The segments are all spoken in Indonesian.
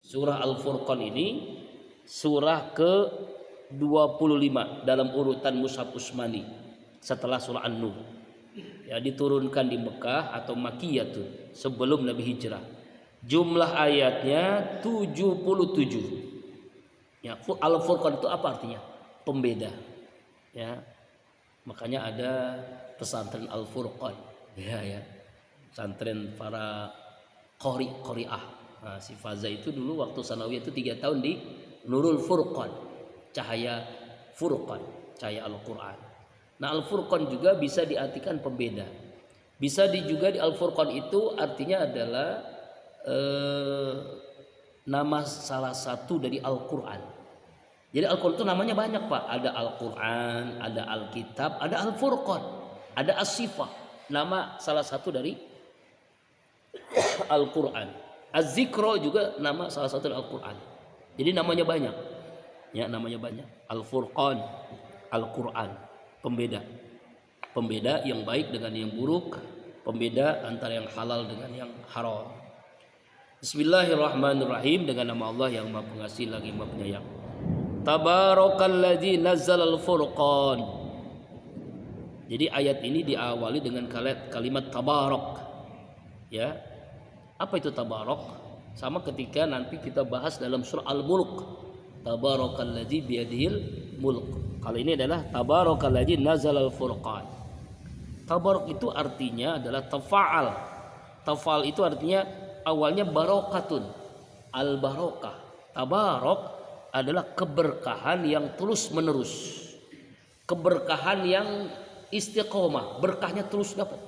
Surah Al-Furqan ini surah ke-25 dalam urutan Mushaf Utsmani setelah surah An-Nur. Ya, diturunkan di Mekah atau Makkiyatun sebelum Nabi hijrah. Jumlah ayatnya 77. Ya, Al-Furqan itu apa artinya? Pembeda. Ya. Makanya ada pesantren Al-Furqan. Ya. Pesantren para qari'ah. Nah, si Faza itu dulu waktu sanawiyah itu 3 tahun di Nurul Furqan, cahaya Furqan, cahaya Al-Qur'an. Nah, Al-Furqan juga bisa diartikan pembeda. Bisa juga di Al-Furqan itu artinya adalah nama salah satu dari Al-Qur'an. Jadi Al-Qur'an itu namanya banyak, Pak. Ada Al-Qur'an, ada Alkitab, ada Al-Furqan, ada As-Sifah. Nama salah satu dari Al-Qur'an. Az-Zikra juga nama salah satu dari Al-Qur'an. Jadi namanya banyak. Ya, namanya banyak. Al-Furqan, Al-Qur'an, pembeda. Pembeda yang baik dengan yang buruk, pembeda antara yang halal dengan yang haram. Bismillahirrahmanirrahim, dengan nama Allah yang Maha Pengasih lagi Maha Penyayang. Tabarakalladzi nazzalal furqan. Jadi ayat ini diawali dengan kalimat tabarak. Ya. Apa itu tabarak? Sama ketika nanti kita bahas dalam surah Al-Mulk. Tabarakalladzi biyadihil mulk. Kali ini adalah tabarakalladzi nazzalal furqan. Tabarak itu artinya adalah tafa'al. Tafa'al itu artinya awalnya barokatun, al-barokah. Tabarak adalah keberkahan yang terus menerus, keberkahan yang istiqomah, berkahnya terus dapat.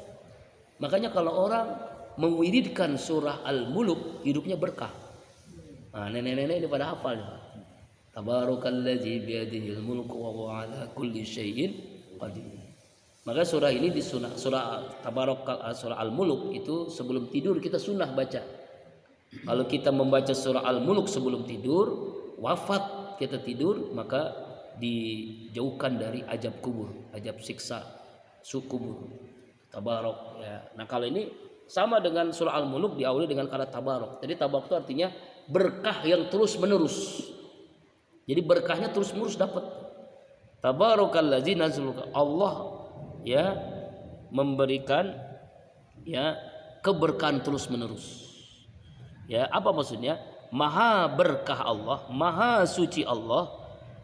Makanya kalau orang mewiridkan surah Al-Mulk, hidupnya berkah. Nah, nenek-nenek ini pada hafal. Tabarakalladzi biyadihil mulku wa huwa ala kulli syai'in qadir. Maka surah ini di surah surah Al-Mulk itu sebelum tidur kita sunnah baca. Kalau kita membaca surah Al-Mulk sebelum tidur, wafat kita tidur, maka dijauhkan dari azab kubur, azab siksa kubur. Tabarak ya. Nah, kalau ini sama dengan surah Al-Mulk diawali dengan kata tabarak. Jadi tabarak itu artinya berkah yang terus menerus. Jadi berkahnya terus menerus dapat. Tabarakalladzi nazzala, Allah ya memberikan ya keberkahan terus menerus. Ya, apa maksudnya? Maha berkah Allah, maha suci Allah,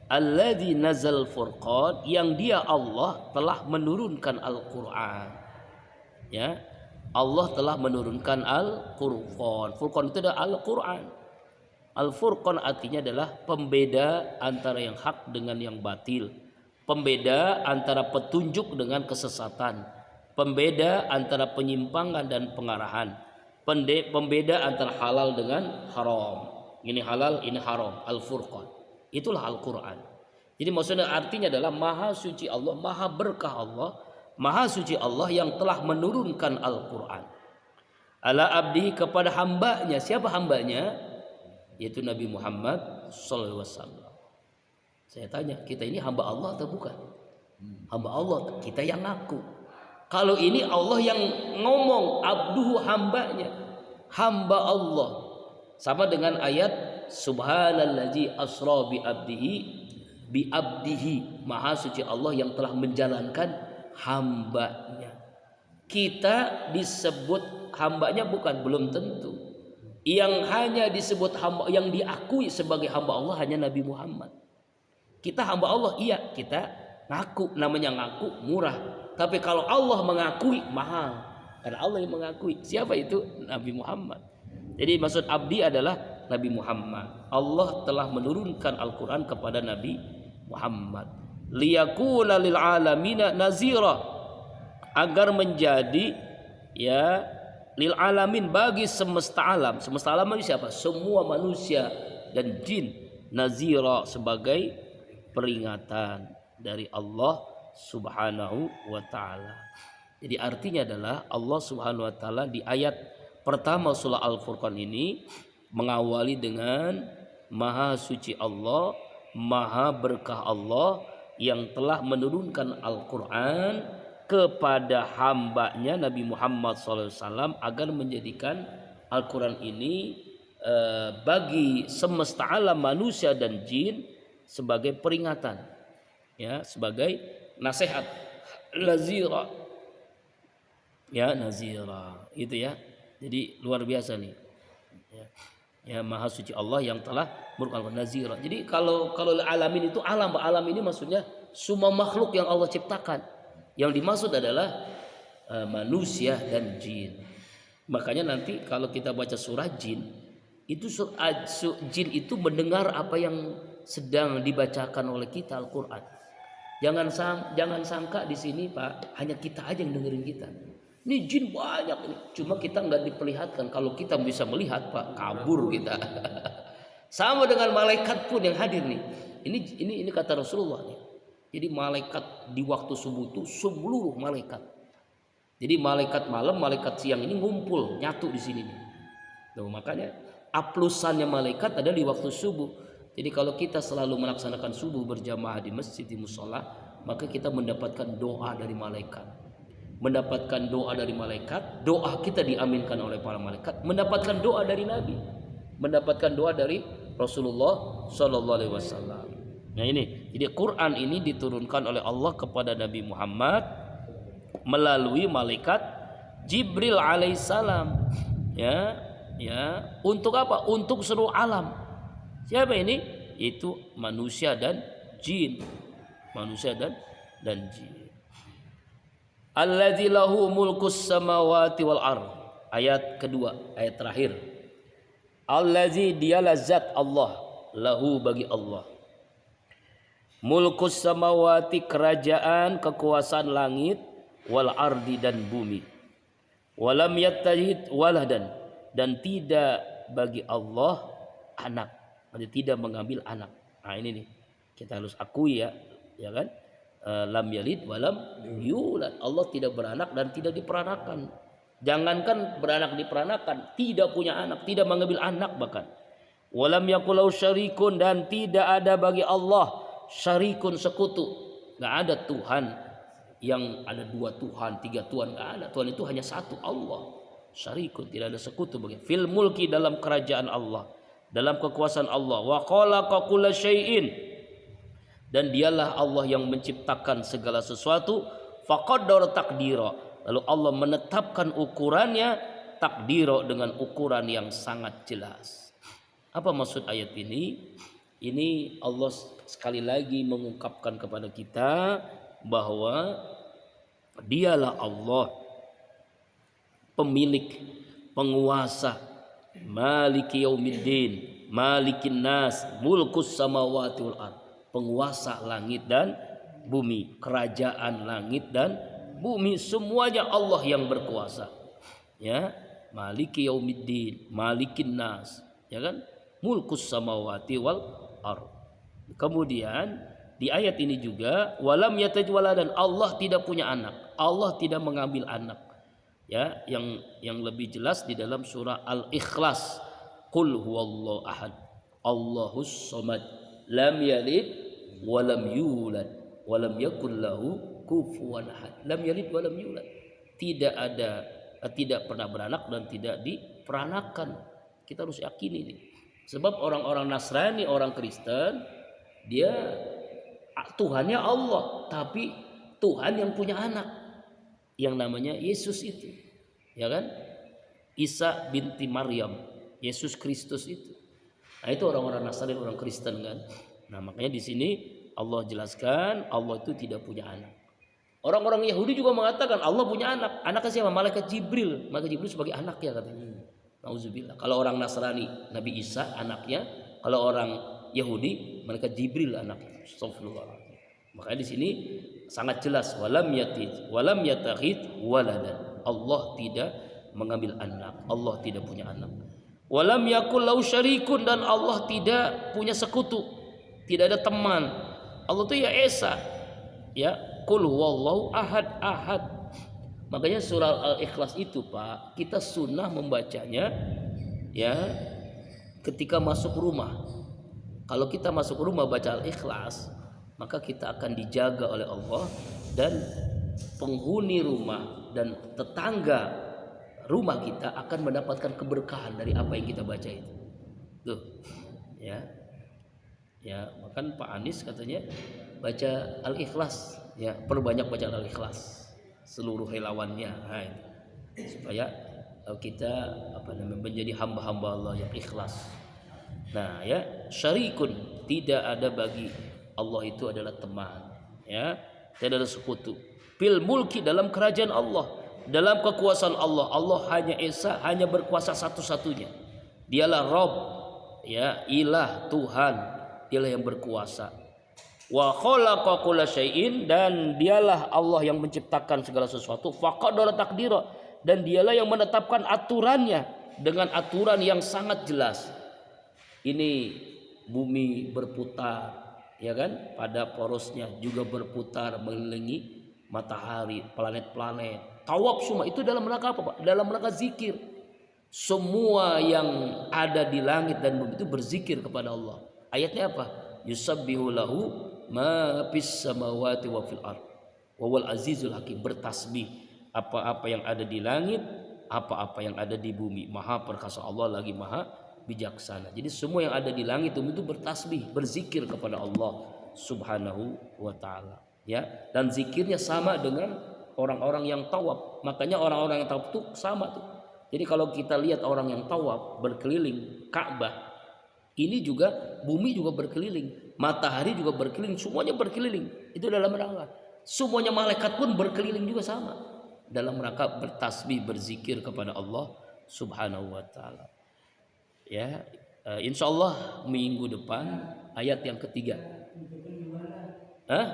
alladzi nazzal furqan, yang dia Allah telah menurunkan Al-Qur'an. Ya. Allah telah menurunkan Al-Furqan. Furqan itu adalah Al-Qur'an. Al-Furqan artinya adalah pembeda antara yang hak dengan yang batil. Pembeda antara petunjuk dengan kesesatan, pembeda antara penyimpangan dan pengarahan, pembeda antara halal dengan haram. Ini halal, ini haram. Al-Furqan. Itulah Al-Qur'an. Jadi maksudnya artinya adalah maha suci Allah, maha berkah Allah, maha suci Allah yang telah menurunkan Al-Qur'an. Ala abdihi, kepada hambanya. Siapa hambanya? Yaitu Nabi Muhammad sallallahu alaihi wasallam. Saya tanya, kita ini hamba Allah atau bukan? Hamba Allah, kita yang ngaku. Kalau ini Allah yang ngomong, abduhu, hambanya, hamba Allah. Sama dengan ayat subhanallazi asra bi abdihi, maha suci Allah yang telah menjalankan hambanya. Kita disebut hambanya bukan, belum tentu. Yang hanya disebut hamba, yang diakui sebagai hamba Allah hanya Nabi Muhammad. Kita hamba Allah, iya, kita ngaku. Namanya ngaku murah. Tapi kalau Allah mengakui, mahal. Karena Allah yang mengakui. Siapa itu? Nabi Muhammad. Jadi maksud abdi adalah Nabi Muhammad. Allah telah menurunkan Al-Quran kepada Nabi Muhammad. Liyakuna lil alamina nazira, agar menjadi ya lil alamin, bagi semesta alam. Semesta alam ini siapa? Semua manusia dan jin. Nazira, sebagai peringatan dari Allah Subhanahu wa taala. Jadi artinya adalah Allah Subhanahu wa taala di ayat pertama surah Al-Furqan ini mengawali dengan maha suci Allah, maha berkah Allah yang telah menurunkan Al-Qur'an kepada hambanya Nabi Muhammad SAW agar menjadikan Al-Quran ini bagi semesta alam manusia dan jin sebagai peringatan, ya, sebagai nasihat, nazira, ya, nazira itu ya. Jadi luar biasa nih, ya, maha suci Allah yang telah merupakan nazira. Jadi kalau alamin itu alam, alam ini maksudnya semua makhluk yang Allah ciptakan. Yang dimaksud adalah manusia dan jin. Makanya nanti kalau kita baca surah jin, itu jin itu mendengar apa yang sedang dibacakan oleh kita Al-Qur'an. Jangan sangka di sini Pak hanya kita aja yang dengerin kita. Ini jin banyak ini. Cuma kita nggak diperlihatkan. Kalau kita bisa melihat Pak, kabur kita. Sama dengan malaikat pun yang hadir nih. Ini kata Rasulullah nih. Jadi malaikat di waktu subuh itu seluruh malaikat. Jadi malaikat malam, malaikat siang ini ngumpul, nyatu di sini nih. Tuh, makanya aplusannya malaikat ada di waktu subuh. Jadi kalau kita selalu melaksanakan subuh berjamaah di masjid, di musola, maka kita mendapatkan doa dari malaikat. Mendapatkan doa dari malaikat, doa kita diaminkan oleh para malaikat, mendapatkan doa dari Nabi, mendapatkan doa dari Rasulullah Shallallahu Alaihi Wasallam. Nah ini, jadi Quran ini diturunkan oleh Allah kepada Nabi Muhammad melalui malaikat Jibril alaihissalam, ya, untuk apa? Untuk seluruh alam. Siapa ini? Itu manusia dan jin, manusia dan jin. Alladzi lahu mulkus samawati wal ard. Ayat kedua, ayat terakhir. Alladzi dialah zat Allah, lahu bagi Allah. Mulkus samawati kerajaan kekuasaan langit, wal ardi dan bumi. Walam yattahid waladan, dan tidak bagi Allah anak. Artinya tidak mengambil anak. Nah ini nih kita harus akui ya kan? Lam yalid walam yulad. Allah tidak beranak dan tidak diperanakan. Jangankan beranak diperanakan, tidak punya anak, tidak mengambil anak bahkan. Walam yakulau syarikun, dan tidak ada bagi Allah syarikun sekutu. Enggak ada Tuhan yang ada dua Tuhan, tiga Tuhan, enggak ada. Tuhan itu hanya satu, Allah. Syarikun, tidak ada sekutu bagi. Fil mulki, dalam kerajaan Allah, dalam kekuasaan Allah. Wa khalaqa kulla syai'in, dan dialah Allah yang menciptakan segala sesuatu. Faqaddara taqdira, lalu Allah menetapkan ukurannya, takdira, dengan ukuran yang sangat jelas. Apa maksud ayat ini? Ini Allah sekali lagi mengungkapkan kepada kita bahwa dialah Allah pemilik, penguasa, maliki yaumiddin, malikin nas, mulkus samawati wal ard, penguasa langit dan bumi, kerajaan langit dan bumi, semuanya Allah yang berkuasa. Ya, maliki yaumiddin, malikin nas, ya kan? Mulkus samawati wal ard. Kemudian di ayat ini juga walam yatajwala, dan Allah tidak punya anak. Allah tidak mengambil anak. Ya, yang lebih jelas di dalam surah Al-Ikhlas. Qul huwallahu ahad, Allahus samad, lam yalid walam yulad walam yakul lahu kufuwan ahad. Lam yalid walam yulad, tidak pernah beranak dan tidak diperanakan. Kita harus yakini ini. Sebab orang-orang Nasrani, orang Kristen, dia Tuhannya Allah, tapi Tuhan yang punya anak yang namanya Yesus itu, ya kan? Isa binti Maryam, Yesus Kristus itu. Nah, itu orang-orang Nasrani, orang Kristen kan. Nah, makanya di sini Allah jelaskan Allah itu tidak punya anak. Orang-orang Yahudi juga mengatakan Allah punya anak. Anaknya siapa? Malaikat Jibril. Malaikat Jibril sebagai anaknya katanya. Nauzubillah. Kalau orang Nasrani Nabi Isa anaknya, kalau orang Yahudi malaikat Jibril anaknya. Astagfirullah. Makanya di sini sangat jelas walam yattakhid waladan. Allah tidak mengambil anak. Allah tidak punya anak. Walam yakul lahu syarikun, dan Allah tidak punya sekutu. Tidak ada teman. Allah itu ya Esa. Ya, qul huwallahu ahad, ahad. Makanya surah Al-Ikhlas itu Pak, kita sunnah membacanya ya ketika masuk rumah. Kalau kita masuk rumah baca Al-Ikhlas, maka kita akan dijaga oleh Allah, dan penghuni rumah dan tetangga rumah kita akan mendapatkan keberkahan dari apa yang kita baca itu. Tuh. Ya. Ya, makan Pak Anies katanya baca Al-Ikhlas, ya, perbanyak baca Al-Ikhlas seluruh relawannya. Nah, supaya kita menjadi hamba-hamba Allah yang ikhlas. Nah, ya, syarikun, tidak ada bagi Allah itu adalah teman, ya, tidak ada sekutu. Fil mulki, dalam kerajaan Allah, dalam kekuasaan Allah. Allah hanya esa, hanya berkuasa satu-satunya. Dialah Rabb, ya, ilah, Tuhan, dialah yang berkuasa. Wa khalaqa kulla syai'in, dan dialah Allah yang menciptakan segala sesuatu. Faqadara taqdira, dan dialah yang menetapkan aturannya dengan aturan yang sangat jelas. Ini bumi berputar, ya kan? Pada porosnya juga berputar mengelilingi matahari, planet-planet. Tawaf semua itu dalam rangka apa, Pak? Dalam rangka zikir. Semua yang ada di langit dan bumi itu berzikir kepada Allah. Ayatnya apa? Yusabbihu lahu ma fis samawati wa fil ard wa wal azizul hakim. Bertasbih apa-apa yang ada di langit, apa-apa yang ada di bumi. Maha perkasa Allah lagi maha bijaksana. Jadi semua yang ada di langit itu bertasbih, berzikir kepada Allah Subhanahu wa taala, ya. Dan zikirnya sama dengan orang-orang yang tawaf. Makanya orang-orang yang tawaf itu sama tuh. Jadi kalau kita lihat orang yang tawaf berkeliling Ka'bah, ini juga bumi juga berkeliling, matahari juga berkeliling, semuanya berkeliling. Itu dalam rangka. Semuanya malaikat pun berkeliling juga sama, dalam rangka bertasbih, berzikir kepada Allah Subhanahu wa taala. Ya, insyaallah minggu depan ayat yang ketiga. Hah?